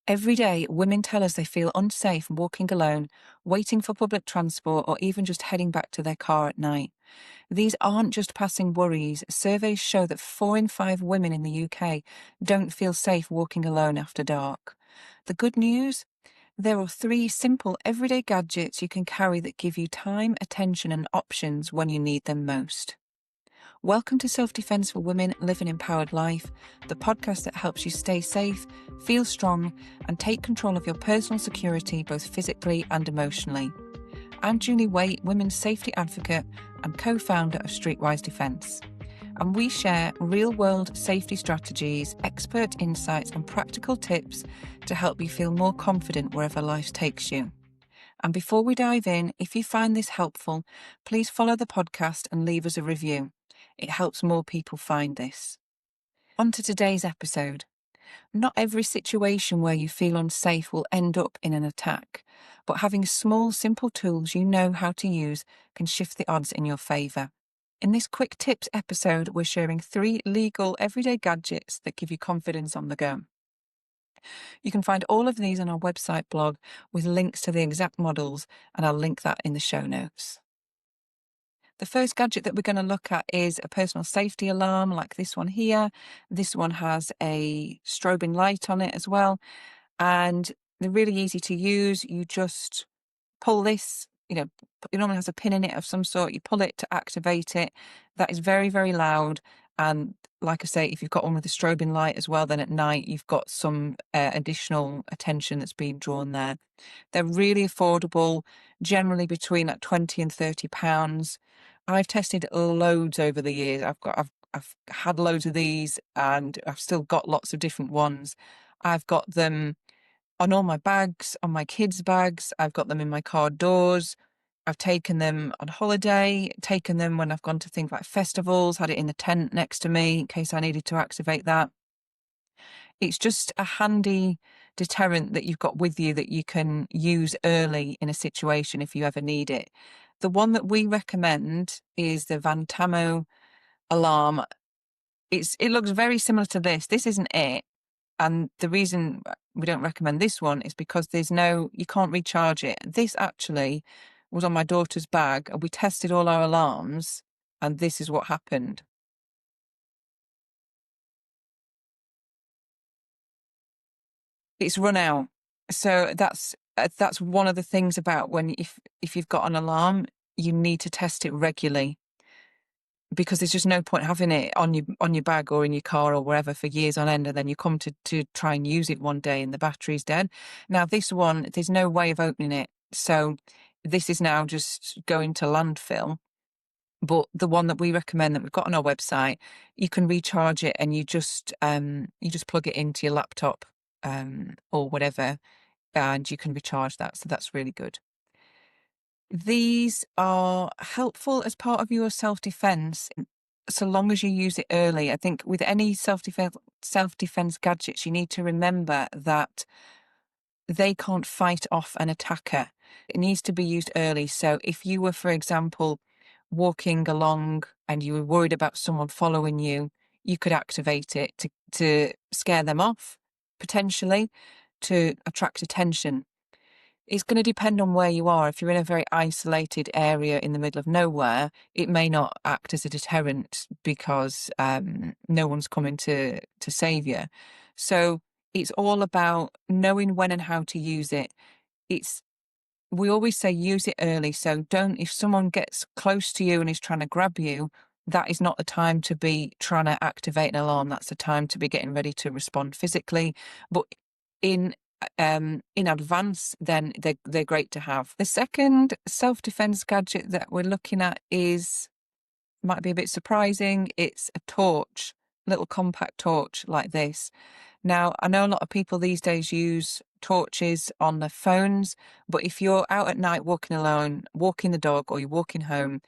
Every day, women tell us they feel unsafe walking alone, waiting for public transport, or even just heading back to their car at night. These aren't just passing worries. Surveys show that 4 in 5 women in the UK don't feel safe walking alone after dark. The good news? There are 3 simple everyday gadgets you can carry that give you time, attention, and options when you need them most. Welcome to Self Defence for Women Live an Empowered Life, the podcast that helps you stay safe, feel strong, and take control of your personal security both physically and emotionally. I'm Julie Waite, women's safety advocate and co-founder of Streetwise Defence. And we share real-world safety strategies, expert insights, and practical tips to help you feel more confident wherever life takes you. And before we dive in, if you find this helpful, please follow the podcast and leave us a review. It helps more people find this. On to today's episode. Not every situation where you feel unsafe will end up in an attack, but having small, simple tools you know how to use can shift the odds in your favour. In this quick tips episode, we're sharing 3 legal everyday gadgets that give you confidence on the go. You can find all of these on our website blog with links to the exact models, and I'll link that in the show notes. The first gadget that we're going to look at is a personal safety alarm like this one here. This one has a strobing light on it as well, and they're really easy to use. You just pull this, it normally has a pin in it of some sort. You pull it to activate it. That is very, very loud. And like I say, if you've got one with a strobing light as well, then at night you've got some additional attention that's being drawn there. They're really affordable, generally between like £20 and £30. I've tested loads over the years. I've had loads of these, and I've still got lots of different ones. I've got them on all my bags, on my kids' bags. I've got them in my car doors. I've taken them on holiday, taken them when I've gone to things like festivals, had it in the tent next to me in case I needed to activate that. It's just a handy deterrent that you've got with you that you can use early in a situation if you ever need it. The one that we recommend is the Vantamo alarm. It looks very similar to this. This isn't it. And the reason we don't recommend this one is because you can't recharge it. This actually was on my daughter's bag, and we tested all our alarms, and this is what happened. It's run out. So that's one of the things about when if you've got an alarm, you need to test it regularly, because there's just no point having it on your bag or in your car or wherever for years on end, and then you come to try and use it one day and the battery's dead. Now this one, there's no way of opening it, so this is now just going to landfill. But the one that we recommend that we've got on our website, you can recharge it, and you just plug it into your laptop or whatever, and you can recharge that. So that's really good. These are helpful as part of your self-defense, so long as you use it early. I think with any self-defense gadgets, you need to remember that they can't fight off an attacker. It needs to be used early. So if you were, for example, walking along and you were worried about someone following you, you could activate it to scare them off, potentially, to attract attention. It's going to depend on where you are. If you're in a very isolated area in the middle of nowhere, it may not act as a deterrent because no one's coming to save you. So it's all about knowing when and how to use it. We always say use it early. So if someone gets close to you and is trying to grab you, that is not the time to be trying to activate an alarm. That's the time to be getting ready to respond physically. But in advance, then they're great to have. The second self-defense gadget that we're looking at might be a bit surprising. It's a torch, a little compact torch like this. Now, I know a lot of people these days use torches on their phones, but if you're out at night walking alone, walking the dog, or you're walking home,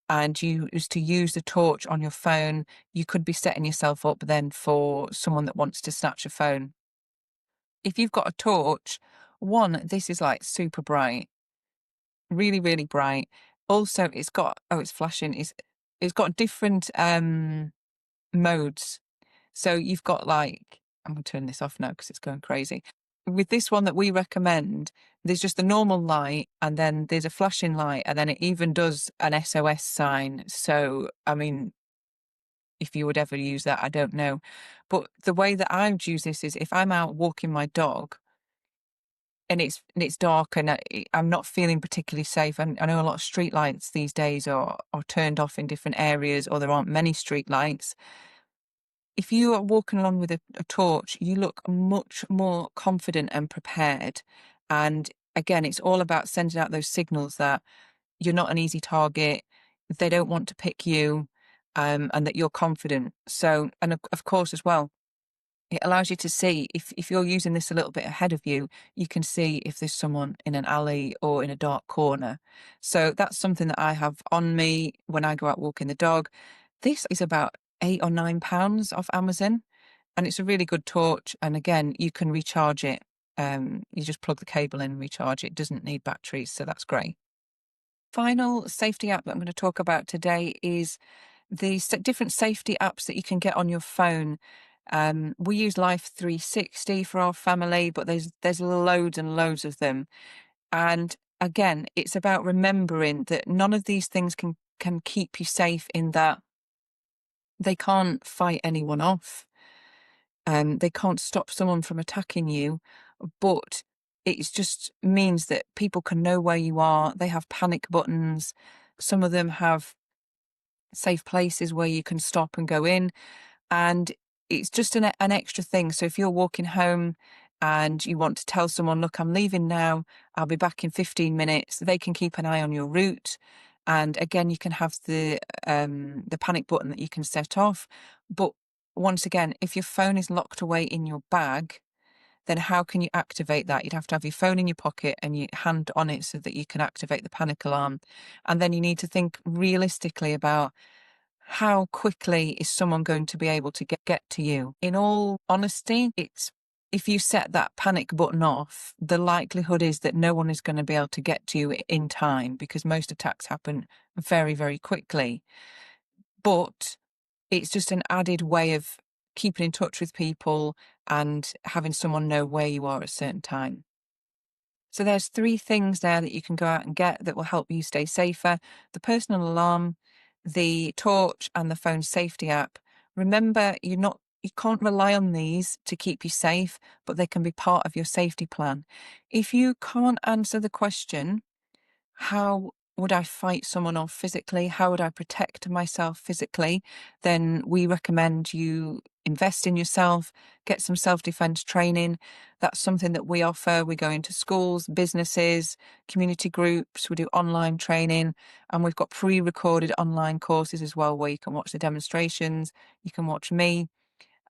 and you used to use the torch on your phone, you could be setting yourself up then for someone that wants to snatch a phone. If you've got a torch, this is like super bright, really, really bright. Also, it's flashing. It's got different modes. So you've got I'm going to turn this off now because it's going crazy. with this one that we recommend, there's just the normal light and then there's a flashing light, and then it even does an SOS sign. So, I mean, if you would ever use that, I don't know. But the way that I would use this is if I'm out walking my dog and it's dark and I'm not feeling particularly safe. And I know a lot of street lights these days are turned off in different areas, or there aren't many street lights. If you are walking along with a torch, you look much more confident and prepared. And again, it's all about sending out those signals that you're not an easy target, they don't want to pick you, and that you're confident. So, and of course, as well, it allows you to see if you're using this a little bit ahead of you, you can see if there's someone in an alley or in a dark corner. So that's something that I have on me when I go out walking the dog. This is about £8 or £9 off Amazon, and it's a really good torch. And again, you can recharge it. You just plug the cable in and recharge it. It doesn't need batteries, so that's great. Final safety app that I'm going to talk about today is the different safety apps that you can get on your phone. We use Life 360 for our family, but there's loads and loads of them. And again, it's about remembering that none of these things can keep you safe, in that they can't fight anyone off. They can't stop someone from attacking you, but it just means that people can know where you are. They have panic buttons. Some of them have safe places where you can stop and go in. And it's just an extra thing. So if you're walking home and you want to tell someone, look, I'm leaving now, I'll be back in 15 minutes, they can keep an eye on your route. And again, you can have the panic button that you can set off. But once again, if your phone is locked away in your bag, then how can you activate that? You'd have to have your phone in your pocket and your hand on it so that you can activate the panic alarm. And then you need to think realistically about how quickly is someone going to be able to get to you. In all honesty, if you set that panic button off, the likelihood is that no one is going to be able to get to you in time, because most attacks happen very, very quickly. But it's just an added way of keeping in touch with people and having someone know where you are at a certain time. So there's 3 things there that you can go out and get that will help you stay safer: the personal alarm, the torch, and the phone safety app. Remember, you can't rely on these to keep you safe, but they can be part of your safety plan. If you can't answer the question, how would I fight someone off physically? How would I protect myself physically? Then we recommend you invest in yourself, get some self-defense training. That's something that we offer. We go into schools, businesses, community groups, we do online training, and we've got pre-recorded online courses as well, where you can watch the demonstrations. You can watch me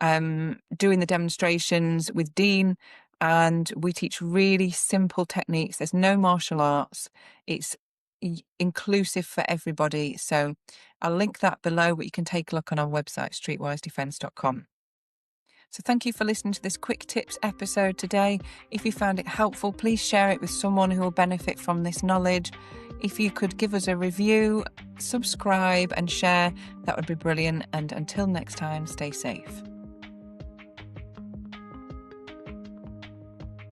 doing the demonstrations with Dean, and we teach really simple techniques. There's no martial arts. It's inclusive for everybody. So I'll link that below, but you can take a look on our website, streetwisedefence.com. So thank you for listening to this quick tips episode today. If you found it helpful, please share it with someone who will benefit from this knowledge. If you could give us a review, subscribe and share, that would be brilliant. And until next time, stay safe.